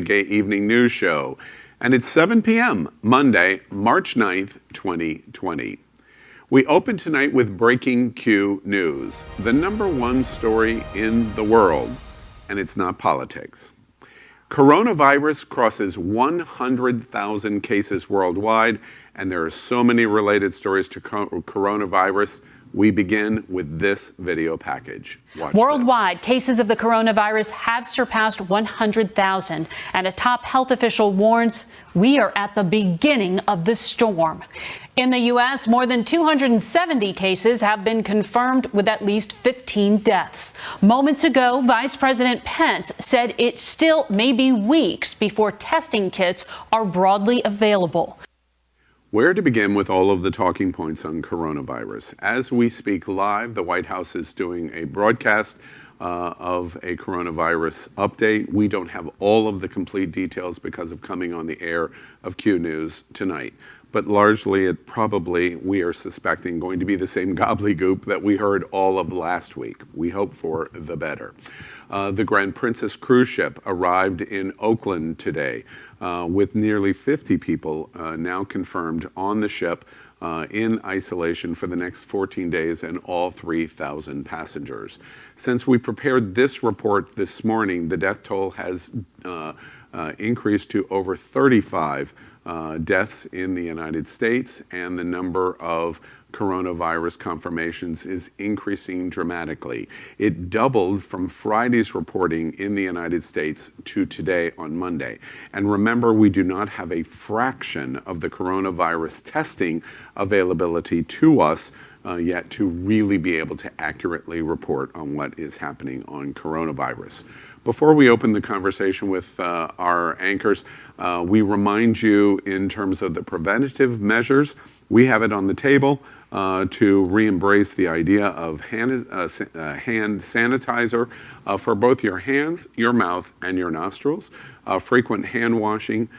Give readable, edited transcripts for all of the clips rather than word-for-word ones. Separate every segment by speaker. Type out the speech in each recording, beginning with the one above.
Speaker 1: Gay Evening News Show, and it's 7 p.m. Monday, March 9th, 2020. We open tonight with breaking Q news, the #1 story in the world, and it's not politics. Coronavirus crosses 100,000 cases worldwide, and there are so many related stories to coronavirus. We begin with this video package. Watch
Speaker 2: Worldwide,
Speaker 1: this.
Speaker 2: Cases of the coronavirus have surpassed 100,000, and a top health official warns we are at the beginning of the storm. In the U.S., more than 270 cases have been confirmed with at least 15 deaths. Moments ago, Vice President Pence said it still may be weeks before testing kits are broadly available.
Speaker 1: Where to begin with all of the talking points on coronavirus? As we speak live, the White House is doing a broadcast of a coronavirus update. We don't have all of the complete details because of coming on the air of Q News tonight. But largely, it probably, we are suspecting, going to be the same gobbledygook that we heard all of last week. We hope for the better. The Grand Princess cruise ship arrived in Oakland today with nearly 50 people now confirmed on the ship in isolation for the next 14 days and all 3,000 passengers. Since we prepared this report this morning, the death toll has increased to over 35 deaths in the United States, and the number of coronavirus confirmations is increasing dramatically. It doubled from Friday's reporting in the United States to today on Monday. And remember, we do not have a fraction of the coronavirus testing availability to us yet to really be able to accurately report on what is happening on coronavirus. Before we open the conversation with our anchors, we remind you in terms of the preventative measures, we have it on the table to re-embrace the idea of hand sanitizer for both your hands, your mouth, and your nostrils, frequent hand washing,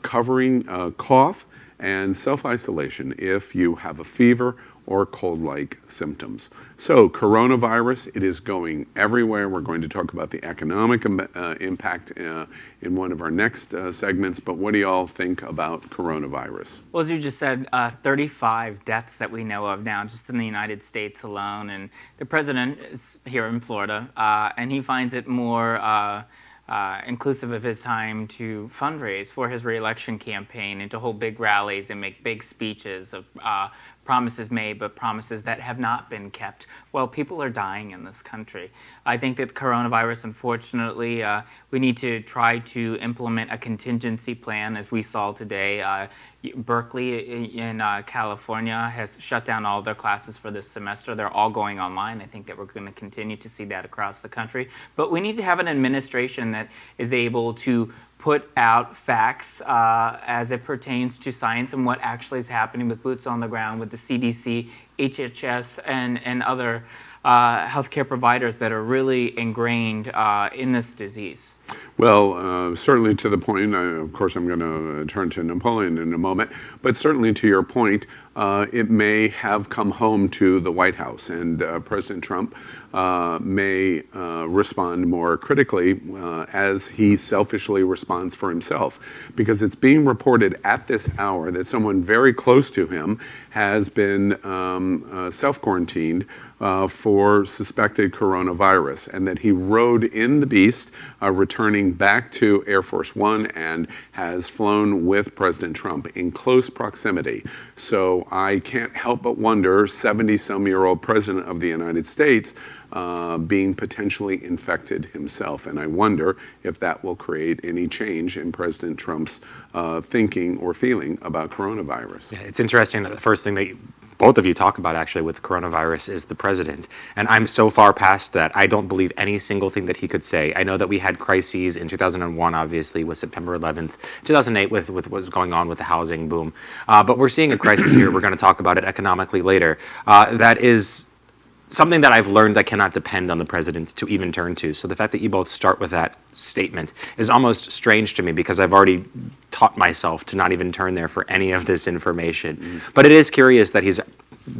Speaker 1: covering cough, and self-isolation if you have a fever or cold-like symptoms. So coronavirus, it is going everywhere. We're going to talk about the economic impact in one of our next segments, but what do y'all think about coronavirus?
Speaker 3: Well, as you just said, 35 deaths that we know of now, just in the United States alone, and the president is here in Florida, and he finds it more inclusive of his time to fundraise for his re-election campaign and to hold big rallies and make big speeches of promises made, but promises that have not been kept. Well, people are dying in this country. I think that coronavirus, unfortunately, we need to try to implement a contingency plan, as we saw today. Berkeley in California has shut down all their classes for this semester. They're all going online. I think that we're going to continue to see that across the country. But we need to have an administration that is able to put out facts as it pertains to science and what actually is happening with boots on the ground with the CDC, HHS, and other healthcare providers that are really ingrained in this disease.
Speaker 1: Well, certainly to the point, of course I'm going to turn to Napoleon in a moment, but certainly to your point, it may have come home to the White House, and President Trump may respond more critically as he selfishly responds for himself, because it's being reported at this hour that someone very close to him has been self-quarantined for suspected coronavirus, and that he rode in the beast, returning back to Air Force One, and has flown with President Trump in close proximity. So I can't help but wonder, 70-some-year-old President of the United States being potentially infected himself. And I wonder if that will create any change in President Trump's thinking or feeling about coronavirus.
Speaker 4: Yeah, it's interesting that the first thing that both of you talk about actually with coronavirus is the president. And I'm so far past that, I don't believe any single thing that he could say. I know that we had crises in 2001, obviously, with September 11th, 2008 with what was going on with the housing boom. But we're seeing a crisis here. We're going to talk about it economically later. That is something that I've learned I cannot depend on the president to even turn to. So the fact that you both start with that statement is almost strange to me, because I've already taught myself to not even turn there for any of this information. But it is curious that he's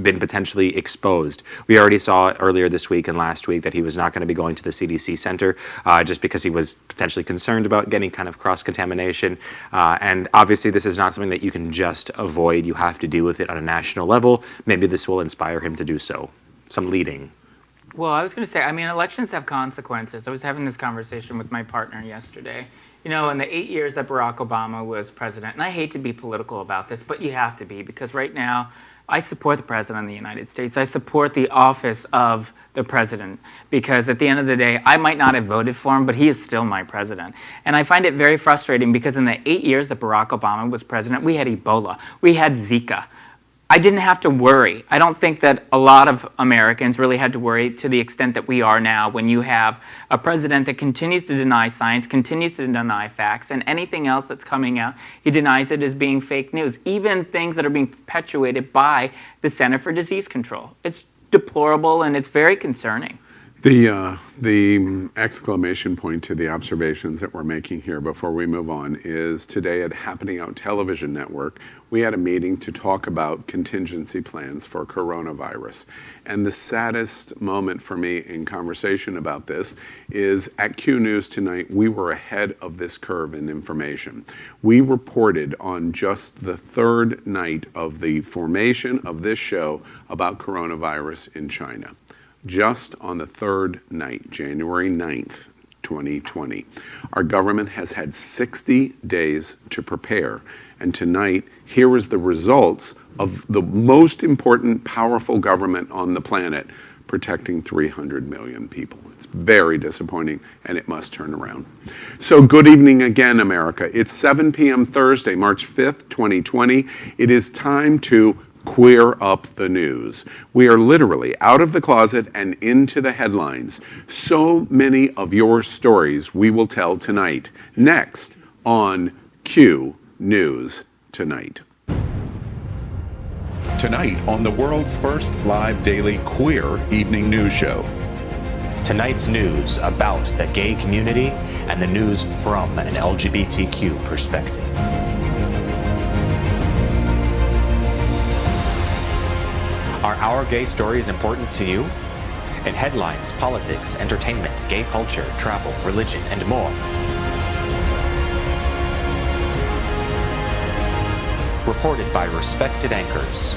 Speaker 4: been potentially exposed. We already saw earlier this week and last week that he was not going to be going to the CDC center just because he was potentially concerned about getting kind of cross-contamination. And obviously this is not something that you can just avoid. You have to deal with it on a national level. Maybe this will inspire him to do so. Some leading.
Speaker 3: Well, I was going to say, I mean, elections have consequences. I was having this conversation with my partner yesterday. You know, in the 8 years that Barack Obama was president, and I hate to be political about this, but you have to be, because right now I support the president of the United States. I support the office of the president, because at the end of the day, I might not have voted for him, but he is still my president. And I find it very frustrating because in the 8 years that Barack Obama was president, we had Ebola, we had Zika. I didn't have to worry. I don't think that a lot of Americans really had to worry to the extent that we are now when you have a president that continues to deny science, continues to deny facts, and anything else that's coming out, he denies it as being fake news, even things that are being perpetuated by the Center for Disease Control. It's deplorable and it's very concerning.
Speaker 1: The exclamation point to the observations that we're making here before we move on is today at Happening Out Television Network, we had a meeting to talk about contingency plans for coronavirus. And the saddest moment for me in conversation about this is at Q News tonight, we were ahead of this curve in information. We reported on just the third night of the formation of this show about coronavirus in China. Just on the third night, January 9th, 2020. Our government has had 60 days to prepare. And tonight, here is the results of the most important, powerful government on the planet protecting 300 million people. It's very disappointing, and it must turn around. So good evening again, America. It's 7 p.m. Thursday, March 5th, 2020. It is time to queer up the news. We are literally out of the closet and into the headlines. So many of your stories we will tell tonight. Next on Q News Tonight.
Speaker 5: Tonight on the world's first live daily queer evening news show.
Speaker 6: Tonight's news about the gay community and the news from an LGBTQ perspective. Are our gay stories important to you? In headlines, politics, entertainment, gay culture, travel, religion, and more. Reported by respected anchors.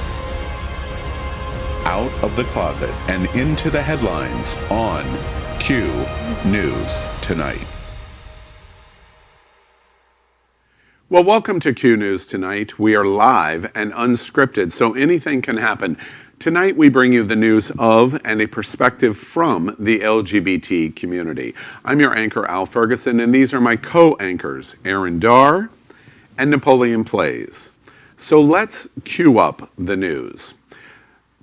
Speaker 5: Out of the closet and into the headlines on Q News Tonight.
Speaker 1: Well, welcome to Q News Tonight. We are live and unscripted, so anything can happen. Tonight we bring you the news of and a perspective from the LGBT community. I'm your anchor, Al Ferguson, and these are my co-anchors, Aaron Darr and Napoleon Plays. So let's cue up the news.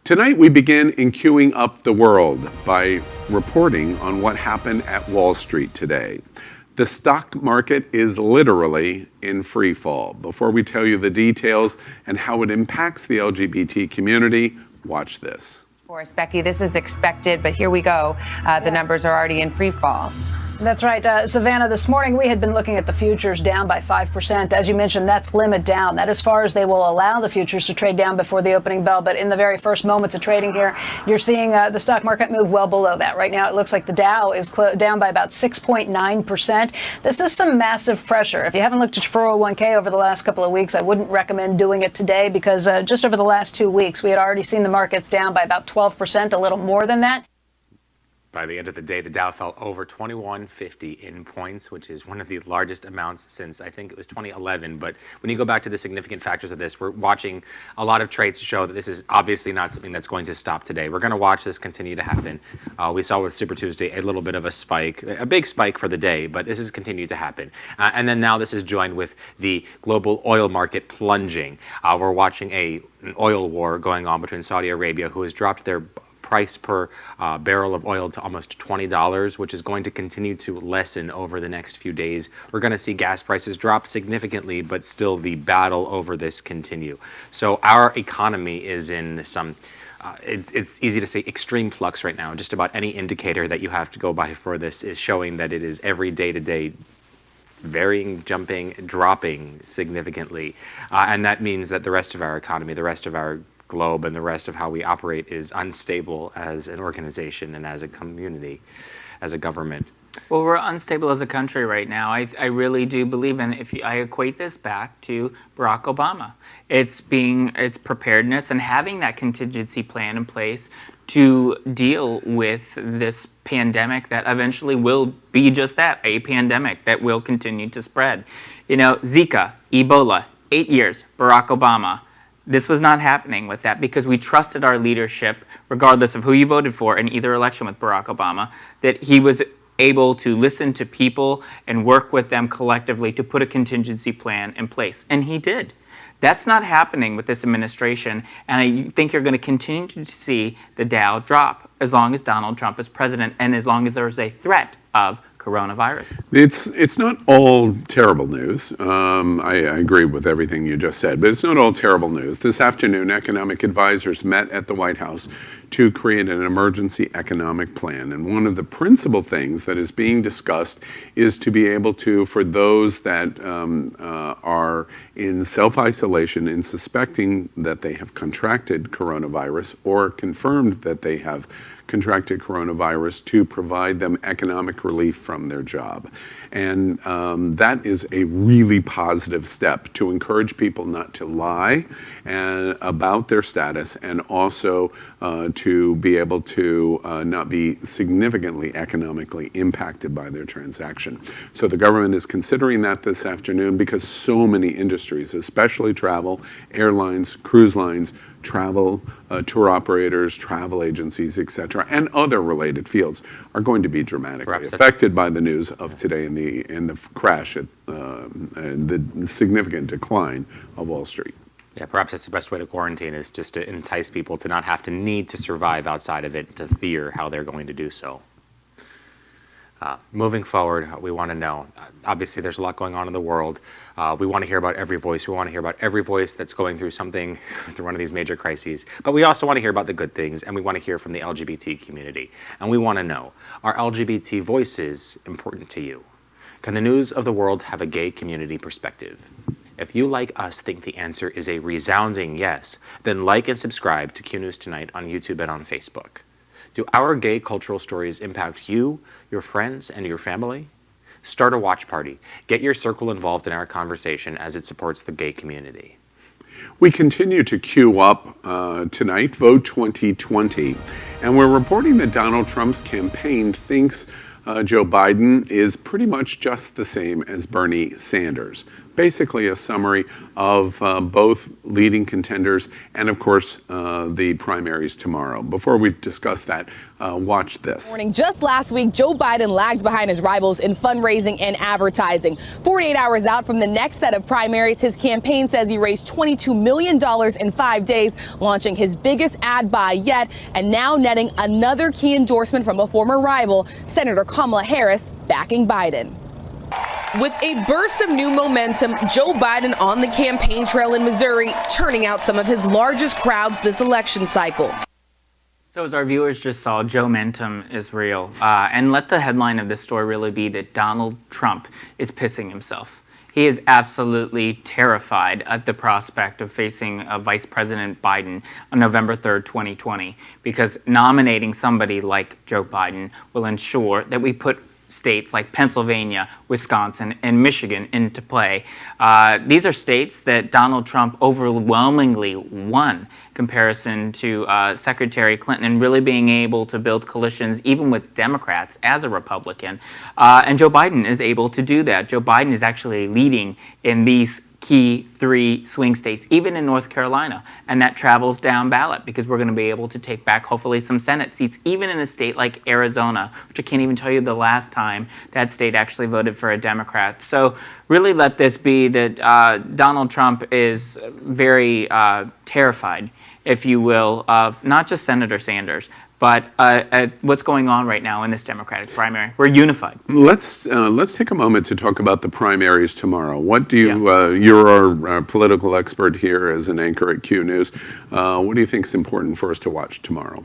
Speaker 1: Tonight we begin in queuing up the world by reporting on what happened at Wall Street today. The stock market is literally in free fall. Before we tell you the details and how it impacts the LGBT community, watch this.
Speaker 7: Of course, Becky, this is expected, but here we go. The numbers are already in free fall.
Speaker 8: That's right. Savannah, this morning we had been looking at the futures down by 5%. As you mentioned, that's limit down. That as far as they will allow the futures to trade down before the opening bell. But in the very first moments of trading here, you're seeing the stock market move well below that. Right now, it looks like the Dow is down by about 6.9%. This is some massive pressure. If you haven't looked at your 401k over the last couple of weeks, I wouldn't recommend doing it today because just over the last 2 weeks, we had already seen the markets down by about 12%, a little more than that.
Speaker 4: By the end of the day, the Dow fell over 2150 in points, which is one of the largest amounts since I think it was 2011. But when you go back to the significant factors of this, we're watching a lot of trades show that this is obviously not something that's going to stop today. We're going to watch this continue to happen. We saw with Super Tuesday a little bit of a spike, a big spike for the day, but this has continued to happen. And then now this is joined with the global oil market plunging. We're watching an oil war going on between Saudi Arabia, who has dropped their price per barrel of oil to almost $20, which is going to continue to lessen over the next few days. We're going to see gas prices drop significantly, but still the battle over this continue. So our economy is in some, it's easy to say extreme flux right now. Just about any indicator that you have to go by for this is showing that it is every day to day varying, jumping, dropping significantly. And that means that the rest of our economy, the rest of our globe and the rest of how we operate is unstable as an organization and as a community, as a government.
Speaker 3: Well, we're unstable as a country right now. I really do believe, and I equate this back to Barack Obama. It's preparedness and having that contingency plan in place to deal with this pandemic that eventually will be just that, a pandemic that will continue to spread. You know, Zika, Ebola, 8 years, Barack Obama. This was not happening with that because we trusted our leadership, regardless of who you voted for in either election with Barack Obama, that he was able to listen to people and work with them collectively to put a contingency plan in place. And he did. That's not happening with this administration, and I think you're going to continue to see the Dow drop as long as Donald Trump is president and as long as there's a threat of coronavirus.
Speaker 1: It's not all terrible news. I agree with everything you just said, but it's not all terrible news. This afternoon, economic advisors met at the White House to create an emergency economic plan. And one of the principal things that is being discussed is to be able to, for those that are in self-isolation and suspecting that they have contracted coronavirus or confirmed that they have contracted coronavirus, to provide them economic relief from their job. And that is a really positive step to encourage people not to lie about their status, and also to be able to not be significantly economically impacted by their transaction. So the government is considering that this afternoon because so many industries, especially travel, airlines, cruise lines, travel, tour operators, travel agencies, etc., and other related fields are going to be dramatically affected by the news of today and the crash and the significant decline of Wall Street.
Speaker 4: Yeah, perhaps that's the best way to quarantine, is just to entice people to not have to need to survive outside of it, to fear how they're going to do so. Moving forward, we want to know, obviously there's a lot going on in the world. We want to hear about every voice. We want to hear about every voice that's going through something, through one of these major crises. But we also want to hear about the good things, and we want to hear from the LGBT community. And we want to know, are LGBT voices important to you? Can the news of the world have a gay community perspective? If you, like us, think the answer is a resounding yes, then like and subscribe to Q News Tonight on YouTube and on Facebook. Do our gay cultural stories impact you, your friends, and your family? Start a watch party. Get your circle involved in our conversation as it supports the gay community.
Speaker 1: We continue to queue up tonight, Vote 2020, and we're reporting that Donald Trump's campaign thinks Joe Biden is pretty much just the same as Bernie Sanders. Basically a summary of both leading contenders and, of course, the primaries tomorrow. Before we discuss that, watch this.
Speaker 9: Just last week, Joe Biden lagged behind his rivals in fundraising and advertising. 48 hours out from the next set of primaries, his campaign says he raised $22 million in 5 days, launching his biggest ad buy yet, and now netting another key endorsement from a former rival, Senator Kamala Harris, backing Biden. With a burst of new momentum, Joe Biden on the campaign trail in Missouri, turning out some of his largest crowds this election cycle.
Speaker 3: So as our viewers just saw, Joe Mentum is real. And let the headline of this story really be that Donald Trump is pissing himself. He is absolutely terrified at the prospect of facing Vice President Biden on November 3rd, 2020, because nominating somebody like Joe Biden will ensure that we put states like Pennsylvania, Wisconsin, and Michigan into play. These are states that Donald Trump overwhelmingly won in comparison to Secretary Clinton, and really being able to build coalitions even with Democrats as a Republican. And Joe Biden is able to do that. Joe Biden is actually leading in these key 3 swing states, even in North Carolina, and that travels down ballot because we're going to be able to take back hopefully some Senate seats, even in a state like Arizona, which I can't even tell you the last time that state actually voted for a Democrat. So really let this be that Donald Trump is very terrified, if you will, of not just Senator Sanders, but what's going on right now in this Democratic primary. We're unified.
Speaker 1: Let's take a moment to talk about the primaries tomorrow. What do you, you're our political expert here as an anchor at Q News. What do you think is important for us to watch tomorrow?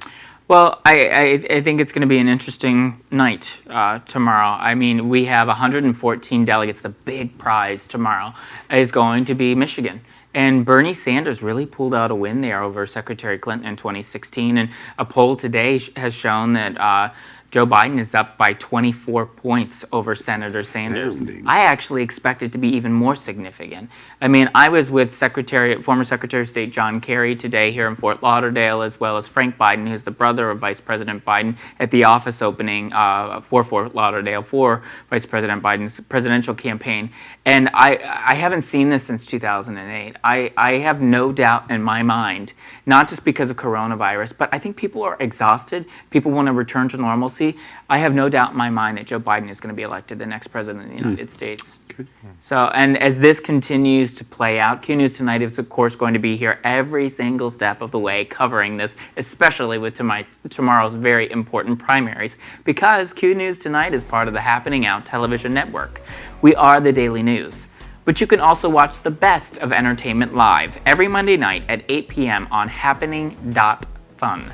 Speaker 3: Well, I think it's going to be an interesting night tomorrow. I mean, we have 114 delegates. The big prize tomorrow is going to be Michigan. And Bernie Sanders really pulled out a win there over Secretary Clinton in 2016. And a poll today has shown that Joe Biden is up by 24 points over Senator Sanders. I actually expect it to be even more significant. I mean, I was with former Secretary of State John Kerry today here in Fort Lauderdale, as well as Frank Biden, who's the brother of Vice President Biden, at the office opening for Fort Lauderdale for Vice President Biden's presidential campaign. And I haven't seen this since 2008. I have no doubt in my mind, not just because of coronavirus, but I think people are exhausted. People want to return to normalcy. I have no doubt in my mind that Joe Biden is going to be elected the next president of the United States. So, and as this continues to play out, Q News Tonight is, of course, going to be here every single step of the way covering this, especially with tomorrow's very important primaries, because Q News Tonight is part of the Happening Out television network. We are the Daily News. But you can also watch the best of entertainment live every Monday night at 8 p.m. on HAPPENING.Fun.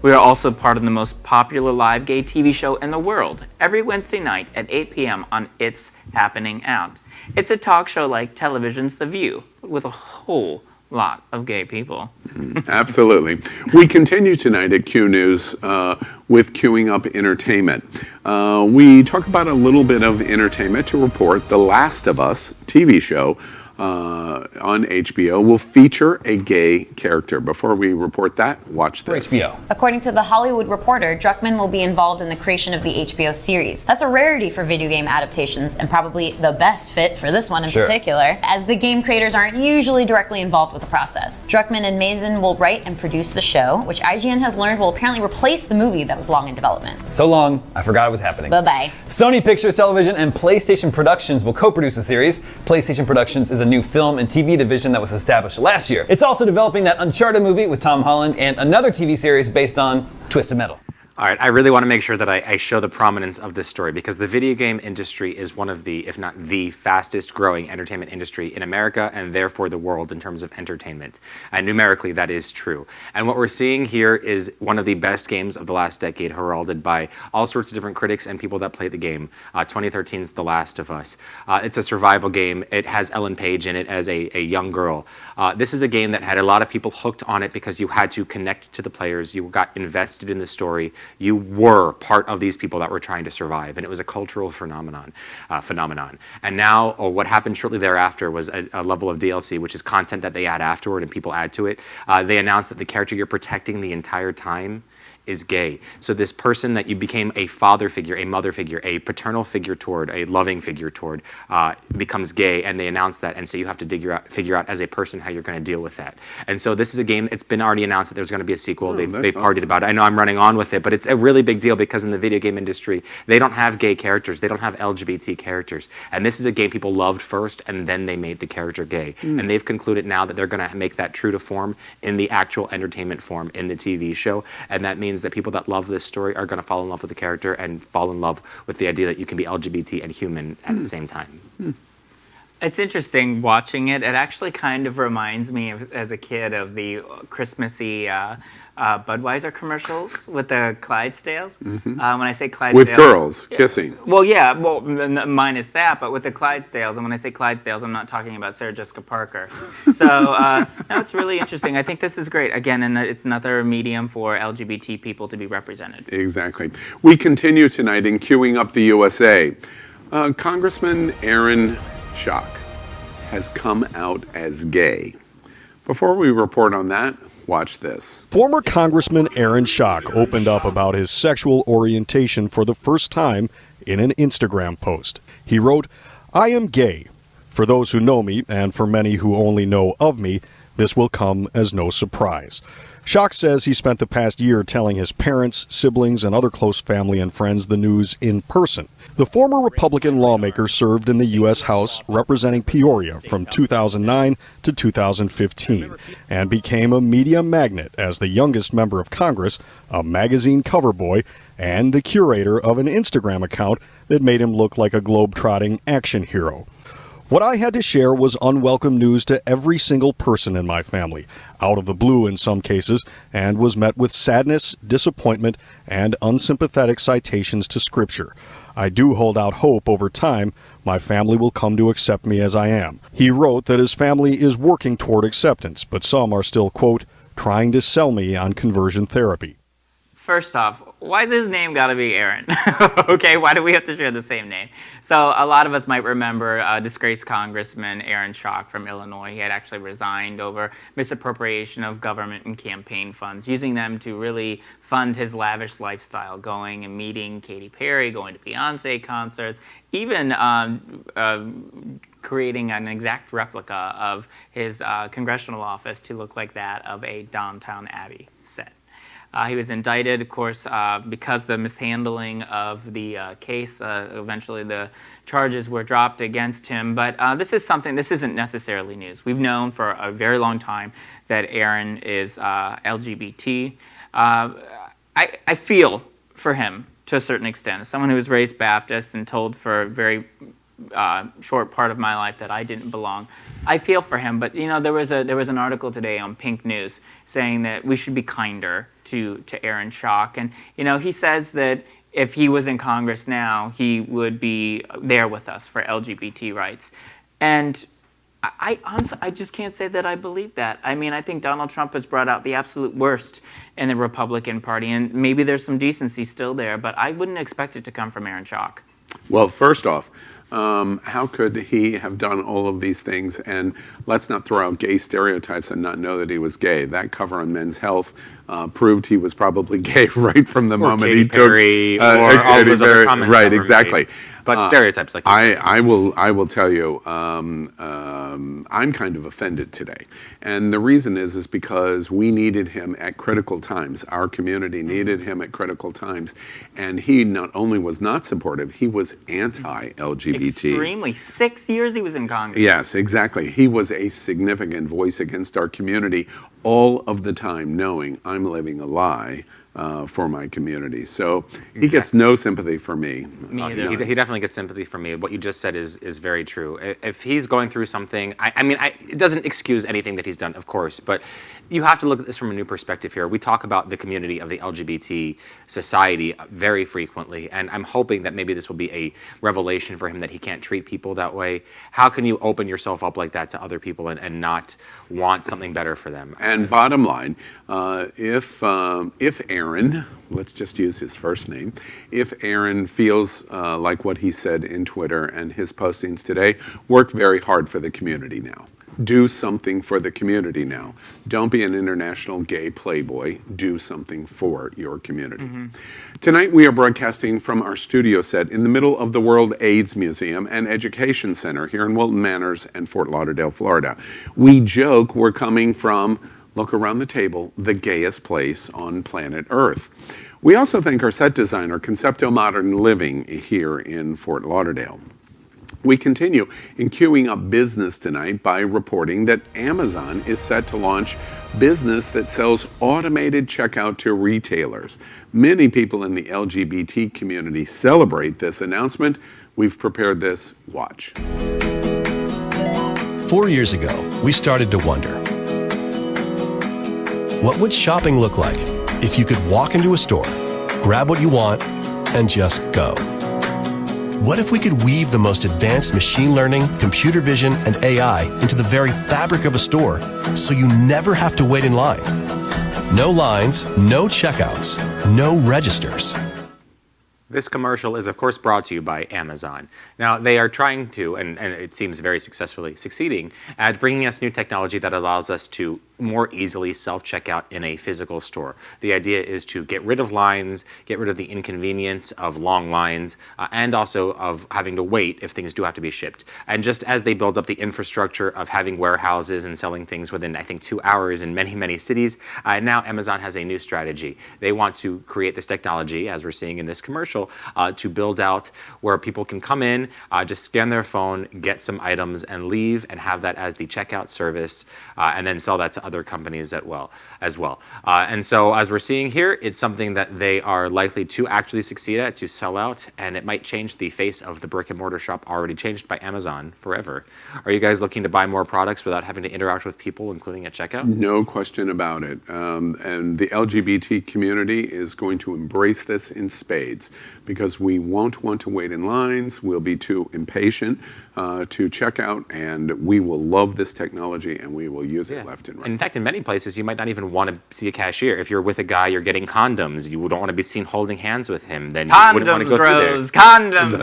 Speaker 3: We are also part of the most popular live gay TV show in the world every Wednesday night at 8 p.m. on It's Happening Out. It's a talk show like television's The View, with a whole lot of gay people.
Speaker 1: Absolutely. We continue tonight at Q News with Queuing Up Entertainment. We talk about a little bit of entertainment to report The Last of Us TV show on HBO will feature a gay character. Before we report that, watch this.
Speaker 10: HBO.
Speaker 11: According to The Hollywood Reporter, Druckmann will be involved in the creation of the HBO series. That's a rarity for video game adaptations, and probably the best fit for this one in particular, as the game creators aren't usually directly involved with the process. Druckmann and Mazin will write and produce the show, which IGN has learned will apparently replace the movie that was long in development.
Speaker 10: So long, I forgot it was happening.
Speaker 11: Bye-bye.
Speaker 10: Sony Pictures Television and PlayStation Productions will co-produce the series. PlayStation Productions is a new film and TV division that was established last year. It's also developing that Uncharted movie with Tom Holland and another TV series based on Twisted Metal.
Speaker 4: All right, I really want to make sure that I show the prominence of this story, because the video game industry is one of the, if not the fastest growing entertainment industry in America and therefore the world in terms of entertainment. And numerically, that is true. And what we're seeing here is one of the best games of the last decade, heralded by all sorts of different critics and people that play the game. 2013's The Last of Us. It's a survival game. It has Ellen Page in it as a young girl. This is a game that had a lot of people hooked on it because you had to connect to the players. You got invested in the story. You were part of these people that were trying to survive, and it was a cultural phenomenon. And now, what happened shortly thereafter was a level of DLC, which is content that they add afterward and people add to it. They announced that the character you're protecting the entire time is gay. So this person that you became a father figure, a mother figure, a paternal figure toward, a loving figure toward, becomes gay, and they announce that, and so you have to figure out as a person how you're going to deal with that. And so this is a game, it's been already announced that there's going to be a sequel. They've partied about it. I know I'm running on with it, but it's a really big deal because in the video game industry, they don't have gay characters, they don't have LGBT characters. And this is a game people loved first, and then they made the character gay. And they've concluded now that they're going to make that true to form in the actual entertainment form in the TV show, and that means that people that love this story are going to fall in love with the character and fall in love with the idea that you can be LGBT and human at the same time.
Speaker 3: It's interesting watching it. It actually kind of reminds me of, as a kid, of the Christmassy Budweiser commercials with the Clydesdales. When I say Clydesdales,
Speaker 1: with girls kissing.
Speaker 3: Well, yeah, well, minus that, but with the Clydesdales, and when I say Clydesdales, I'm not talking about Sarah Jessica Parker. So no, it's really interesting. I think this is great. Again, and it's another medium for LGBT people to be represented.
Speaker 1: Exactly. We continue tonight in Queuing Up the USA. Congressman Aaron Schock has come out as gay. Before we report on that, watch this.
Speaker 12: Former Congressman Aaron Schock opened up about his sexual orientation for the first time in an Instagram post. He wrote, "I am gay. For those who know me, and for many who only know of me, this will come as no surprise." Schock says he spent the past year telling his parents, siblings, and other close family and friends the news in person. The former Republican lawmaker served in the U.S. House representing Peoria from 2009 to 2015 and became a media magnet as the youngest member of Congress, a magazine cover boy, and the curator of an Instagram account that made him look like a globe-trotting action hero. What I had to share was unwelcome news to every single person in my family, out of the blue in some cases, and was met with sadness, disappointment, and unsympathetic citations to Scripture. I do hold out hope over time my family will come to accept me as I am. He wrote that his family is working toward acceptance, but some are still, quote, trying to sell me on conversion therapy.
Speaker 3: First off, why is his name got to be Aaron? Okay, why do we have to share the same name? So a lot of us might remember disgraced Congressman Aaron Schock from Illinois. He had actually resigned over misappropriation of government and campaign funds, using them to really fund his lavish lifestyle, going and meeting Katy Perry, going to Beyonce concerts, even creating an exact replica of his congressional office to look like that of a Downton Abbey set. He was indicted, of course, because the mishandling of the case. Eventually, the charges were dropped against him. But this isn't necessarily news. We've known for a very long time that Aaron is LGBT. I feel for him to a certain extent. As someone who was raised Baptist and told for a very short part of my life that I didn't belong, I feel for him. But you know, there was an article today on Pink News saying that we should be kinder to Aaron Schock, and you know, he says that if he was in Congress now, he would be there with us for LGBT rights. And I honestly, I just can't say that I believe that. I mean, I think Donald Trump has brought out the absolute worst in the Republican Party, and maybe there's some decency still there, but I wouldn't expect it to come from Aaron Schock.
Speaker 1: Well, first off, how could he have done all of these things? And let's not throw out gay stereotypes and not know that he was gay. That cover on Men's Health proved he was probably gay right from the moment he took.
Speaker 4: Or all those other comments.
Speaker 1: Right, exactly.
Speaker 4: Made. But stereotypes, like
Speaker 1: I will tell you, I'm kind of offended today, and the reason is because we needed him at critical times. Our community needed him at critical times, and he not only was not supportive, he was anti-LGBT.
Speaker 3: Extremely. 6 years he was in Congress.
Speaker 1: Yes, exactly. He was a significant voice against our community all of the time, knowing I'm living a lie for my community. So he gets no sympathy from me.
Speaker 3: Me either.
Speaker 4: He definitely gets sympathy from me. What you just said is very true. If he's going through something, it doesn't excuse anything that he's done, of course, but you have to look at this from a new perspective here. We talk about the community of the LGBT society very frequently, and I'm hoping that maybe this will be a revelation for him that he can't treat people that way. How can you open yourself up like that to other people and not want something better for them?
Speaker 1: And bottom line, if Aaron, let's just use his first name, if Aaron feels like what he said in Twitter and his postings today, work very hard for the community now. Do something for the community now. Don't be an international gay playboy. Do something for your community. Mm-hmm. Tonight we are broadcasting from our studio set in the middle of the World AIDS Museum and Education Center here in Wilton Manors and Fort Lauderdale, Florida. We joke we're coming from, look around the table, the gayest place on planet Earth. We also thank our set designer, Concepto Modern Living, here in Fort Lauderdale. We continue in queuing up business tonight by reporting that Amazon is set to launch business that sells automated checkout to retailers. Many people in the LGBT community celebrate this announcement. We've prepared this. Watch.
Speaker 13: 4 years ago, we started to wonder, what would shopping look like if you could walk into a store, grab what you want, and just go? What if we could weave the most advanced machine learning, computer vision, and AI into the very fabric of a store so you never have to wait in line? No lines, no checkouts, no registers.
Speaker 4: This commercial is, of course, brought to you by Amazon. Now, they are trying to, and it seems very successfully succeeding, at bringing us new technology that allows us to more easily self-checkout in a physical store. The idea is to get rid of lines, get rid of the inconvenience of long lines, and also of having to wait if things do have to be shipped. And just as they build up the infrastructure of having warehouses and selling things within, I think, 2 hours in many, many cities, now Amazon has a new strategy. They want to create this technology, as we're seeing in this commercial, to build out where people can come in, just scan their phone, get some items, and leave, and have that as the checkout service, and then sell that to other companies as well. And so as we're seeing here, it's something that they are likely to actually succeed at, to sell out, and it might change the face of the brick and mortar shop already changed by Amazon forever. Are you guys looking to buy more products without having to interact with people, including at checkout?
Speaker 1: No question about it. And the LGBT community is going to embrace this in spades because we won't want to wait in lines. We'll be too impatient to check out, and we will love this technology and we will use it left and right.
Speaker 4: In fact, in many places, you might not even want to see a cashier. If you're with a guy, you're getting condoms, you don't want to be seen holding hands with him, then you wouldn't want to go
Speaker 3: Rose,
Speaker 4: through there.
Speaker 3: Condoms.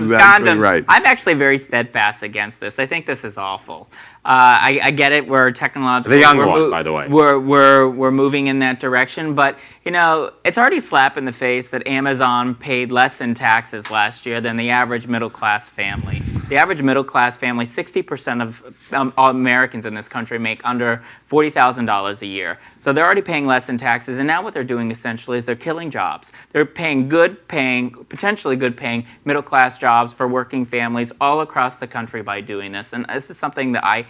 Speaker 1: Exactly right.
Speaker 3: I'm actually very steadfast against this. I think this is awful. I get it. We're technological.
Speaker 4: The young one, by the way.
Speaker 3: We're moving in that direction, but it's already a slap in the face that Amazon paid less in taxes last year than the average middle-class family. The average middle-class family, 60% of Americans in this country make under $40,000 a year. So they're already paying less in taxes, and now what they're doing essentially is they're killing jobs. They're paying potentially good-paying middle-class jobs for working families all across the country by doing this. And this is something that I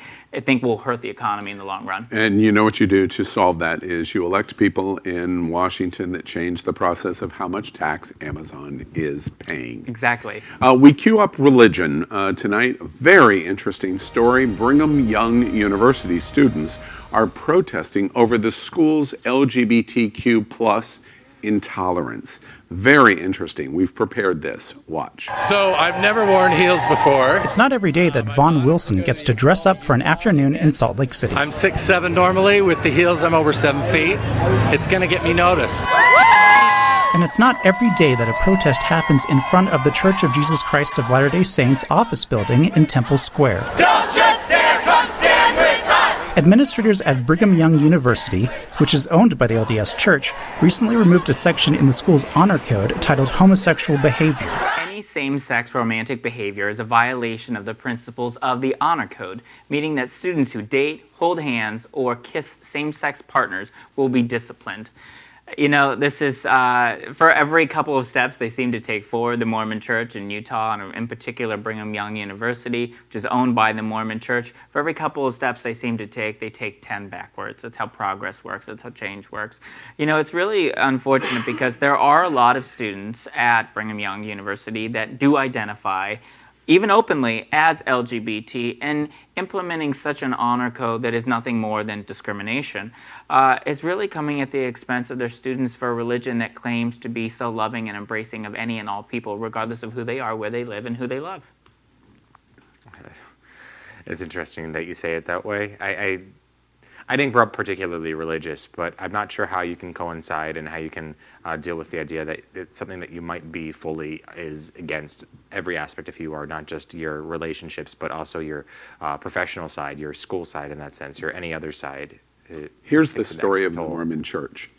Speaker 3: think will hurt the economy in the long run.
Speaker 1: And you know what you do to solve that is you elect people in Washington that change the process of how much tax Amazon is paying.
Speaker 3: Exactly.
Speaker 1: We queue up religion tonight. A very interesting story. Brigham Young University students are protesting over the school's LGBTQ plus intolerance. Very interesting. We've prepared this. Watch.
Speaker 14: So I've never worn heels before.
Speaker 15: It's not every day that Vaughn Wilson gets to dress up for an afternoon in Salt Lake City.
Speaker 14: I'm 6'7" normally. With the heels, I'm over 7 feet. It's going to get me noticed.
Speaker 15: And it's not every day that a protest happens in front of the Church of Jesus Christ of Latter-day Saints office building in Temple Square.
Speaker 16: Don't just stare, come stand with us!
Speaker 15: Administrators at Brigham Young University, which is owned by the LDS Church, recently removed a section in the school's honor code titled Homosexual Behavior.
Speaker 3: Any same-sex romantic behavior is a violation of the principles of the honor code, meaning that students who date, hold hands, or kiss same-sex partners will be disciplined. This is, for every couple of steps they seem to take forward, the Mormon Church in Utah, and in particular Brigham Young University, which is owned by the Mormon Church, for every couple of steps they seem to take, they take 10 backwards. That's how progress works. That's how change works. It's really unfortunate because there are a lot of students at Brigham Young University that do identify even openly as LGBT, and implementing such an honor code that is nothing more than discrimination is really coming at the expense of their students for a religion that claims to be so loving and embracing of any and all people, regardless of who they are, where they live, and who they love.
Speaker 4: It's interesting that you say it that way. I didn't grow up particularly religious, but I'm not sure how you can coincide and how you can deal with the idea that it's something that you might be fully is against every aspect of who you are, not just your relationships, but also your professional side, your school side in that sense, or any other side.
Speaker 1: Here's the story of the Mormon Church.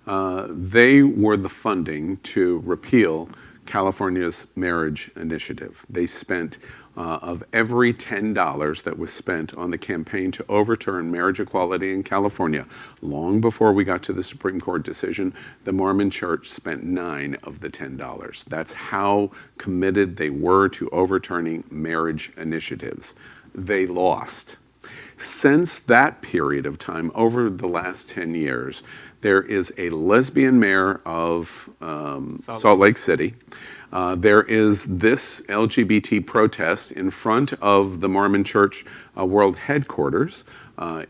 Speaker 1: They were the funding to repeal California's marriage initiative. They spent of every $10 that was spent on the campaign to overturn marriage equality in California, long before we got to the Supreme Court decision, the Mormon Church spent $9 of the $10. That's how committed they were to overturning marriage initiatives. They lost. Since that period of time, over the last 10 years, there is a lesbian mayor of Salt Lake City. There is this LGBT protest in front of the Mormon Church World Headquarters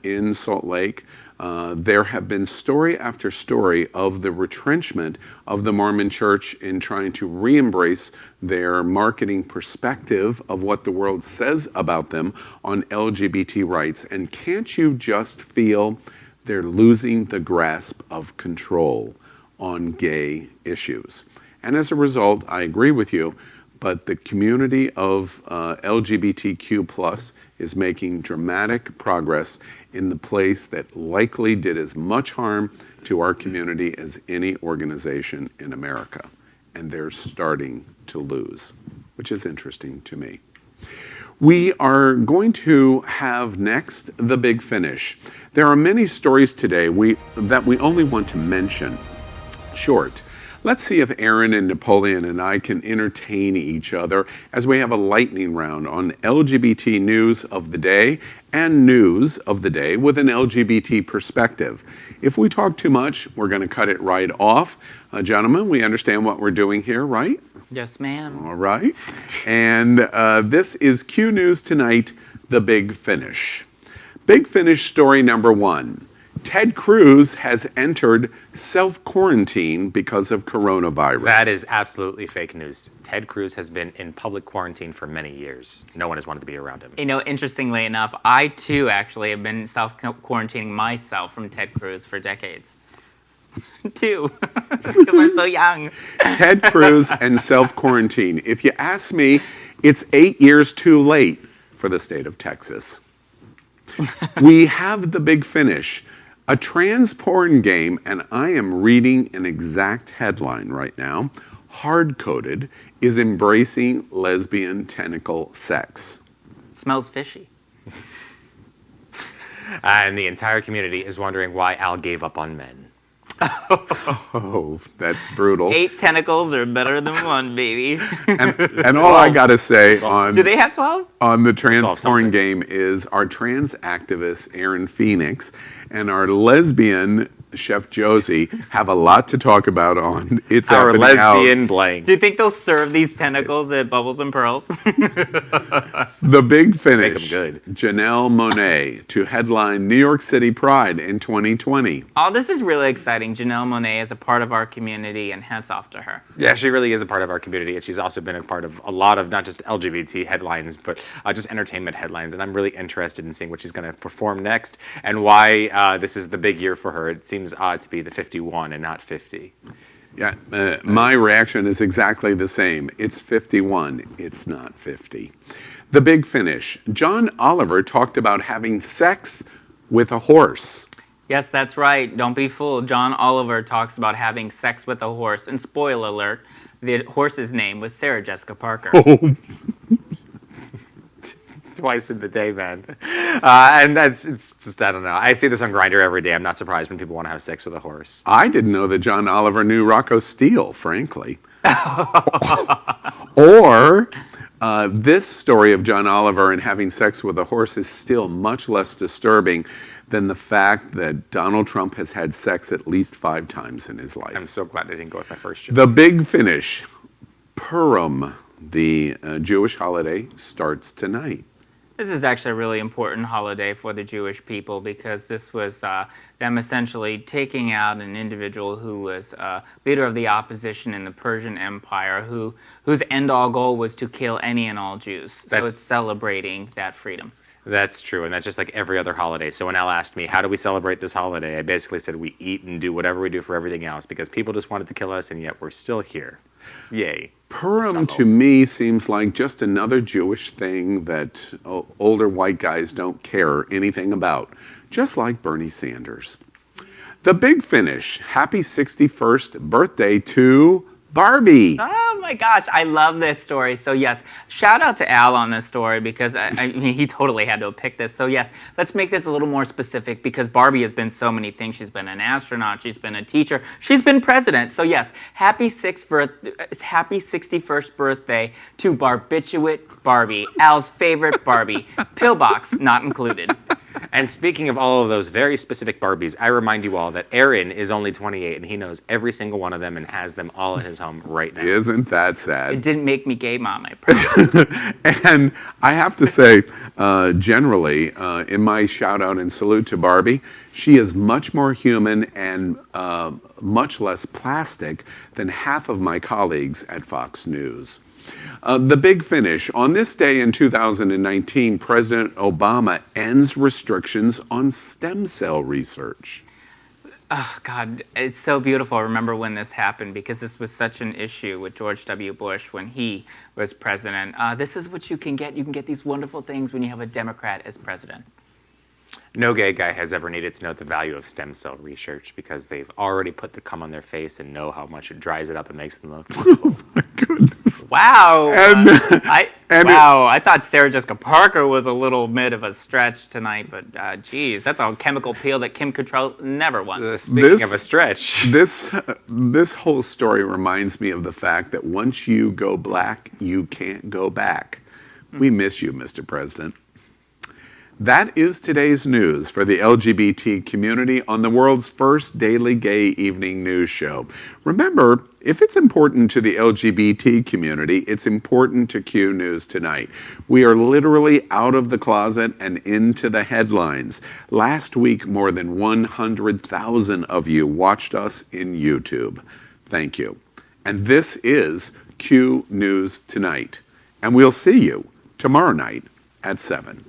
Speaker 1: in Salt Lake. There have been story after story of the retrenchment of the Mormon Church in trying to re-embrace their marketing perspective of what the world says about them on LGBT rights. And can't you just feel they're losing the grasp of control on gay issues? And as a result, I agree with you, but the community of LGBTQ+ is making dramatic progress in the place that likely did as much harm to our community as any organization in America. And they're starting to lose, which is interesting to me. We are going to have next the big finish. There are many stories today that we only want to mention short. Let's see if Aaron and Napoleon and I can entertain each other as we have a lightning round on LGBT news of the day and news of the day with an LGBT perspective. If we talk too much, we're going to cut it right off. Gentlemen, we understand what we're doing here, right?
Speaker 3: Yes, ma'am.
Speaker 1: All right. And this is Q News Tonight, The Big Finish. Big Finish story number 1. Ted Cruz has entered self-quarantine because of coronavirus.
Speaker 4: That is absolutely fake news. Ted Cruz has been in public quarantine for many years. No one has wanted to be around him.
Speaker 3: You know, interestingly enough, I too actually have been self-quarantining myself from Ted Cruz for decades. Too, because I'm so young.
Speaker 1: Ted Cruz and self-quarantine. If you ask me, it's 8 years too late for the state of Texas. We have the big finish. A trans porn game, and I am reading an exact headline right now, hard-coded, is embracing lesbian tentacle sex.
Speaker 3: It smells fishy.
Speaker 4: And the entire community is wondering why Al gave up on men.
Speaker 1: Oh, that's brutal.
Speaker 3: 8 tentacles are better than 1, baby.
Speaker 1: And all I gotta say on
Speaker 3: Do they have 12?
Speaker 1: On the trans porn game is our trans activist Aaron Phoenix and our lesbian Chef Josie have a lot to talk about on It's
Speaker 4: Our
Speaker 1: Happening
Speaker 4: lesbian
Speaker 1: Out.
Speaker 4: blank.
Speaker 3: Do you think they'll serve these tentacles at Bubbles and Pearls?
Speaker 1: The big finish.
Speaker 4: Make 'em good.
Speaker 1: Janelle Monáe to headline New York City Pride in 2020.
Speaker 3: Oh, this is really exciting. Janelle Monáe is a part of our community, and hats off to her.
Speaker 4: Yeah, she really is a part of our community, and she's also been a part of a lot of not just LGBT headlines, but just entertainment headlines. And I'm really interested in seeing what she's going to perform next and why this is the big year for her. It seems odd to be the 51 and not 50.
Speaker 1: Yeah, my reaction is exactly the same. It's 51, it's not 50. The big finish. John Oliver talked about having sex with a horse.
Speaker 3: Yes, that's right. Don't be fooled. John Oliver talks about having sex with a horse. And spoiler alert, the horse's name was Sarah Jessica Parker.
Speaker 4: Twice in the day, man. And it's just, I don't know. I see this on Grindr every day. I'm not surprised when people want to have sex with a horse.
Speaker 1: I didn't know that John Oliver knew Rocco Steele, frankly. Or this story of John Oliver and having sex with a horse is still much less disturbing than the fact that Donald Trump has had sex at least 5 times in his life.
Speaker 4: I'm so glad I didn't go with my first joke.
Speaker 1: The big finish. Purim, the Jewish holiday, starts tonight.
Speaker 3: This is actually a really important holiday for the Jewish people because this was them essentially taking out an individual who was leader of the opposition in the Persian Empire, whose end-all goal was to kill any and all Jews. So it's celebrating that freedom.
Speaker 4: That's true, and that's just like every other holiday. So when Al asked me, how do we celebrate this holiday, I basically said we eat and do whatever we do for everything else because people just wanted to kill us, and yet we're still here. Yay.
Speaker 1: Purim to me seems like just another Jewish thing that older white guys don't care anything about, just like Bernie Sanders. The big finish. Happy 61st birthday to Barbie.
Speaker 3: Oh my gosh, I love this story. So yes, shout out to Al on this story because I mean, he totally had to have picked this. So yes, let's make this a little more specific because Barbie has been so many things. She's been an astronaut, she's been a teacher, she's been president. So yes, happy 61st birthday to Barbitulate Barbie, Al's favorite Barbie. Pillbox not included.
Speaker 4: And speaking of all of those very specific Barbies, I remind you all that Aaron is only 28 and he knows every single one of them and has them all in his home right now.
Speaker 1: Isn't that sad?
Speaker 3: It didn't make me gay, Mom, I promise.
Speaker 1: And I have to say, generally, in my shout out and salute to Barbie, she is much more human and much less plastic than half of my colleagues at Fox News. The big finish. On this day in 2019, President Obama ends restrictions on stem cell research.
Speaker 3: Oh, God, it's so beautiful. I remember when this happened because this was such an issue with George W. Bush when he was president. This is what you can get. You can get these wonderful things when you have a Democrat as president.
Speaker 4: No gay guy has ever needed to know the value of stem cell research because they've already put the cum on their face and know how much it dries it up and makes them look beautiful.
Speaker 1: Oh my goodness.
Speaker 3: Wow.
Speaker 1: And-
Speaker 3: I thought Sarah Jessica Parker was a little bit of a stretch tonight, but geez, that's a chemical peel that Kim Cattrall never won.
Speaker 4: Speaking of a stretch.
Speaker 1: This whole story reminds me of the fact that once you go black, you can't go back. We miss you, Mr. President. That is today's news for the LGBT community on the world's first daily gay evening news show. Remember, if it's important to the LGBT community, it's important to Q News Tonight. We are literally out of the closet and into the headlines. Last week, more than 100,000 of you watched us in YouTube. Thank you. And this is Q News Tonight. And we'll see you tomorrow night at 7.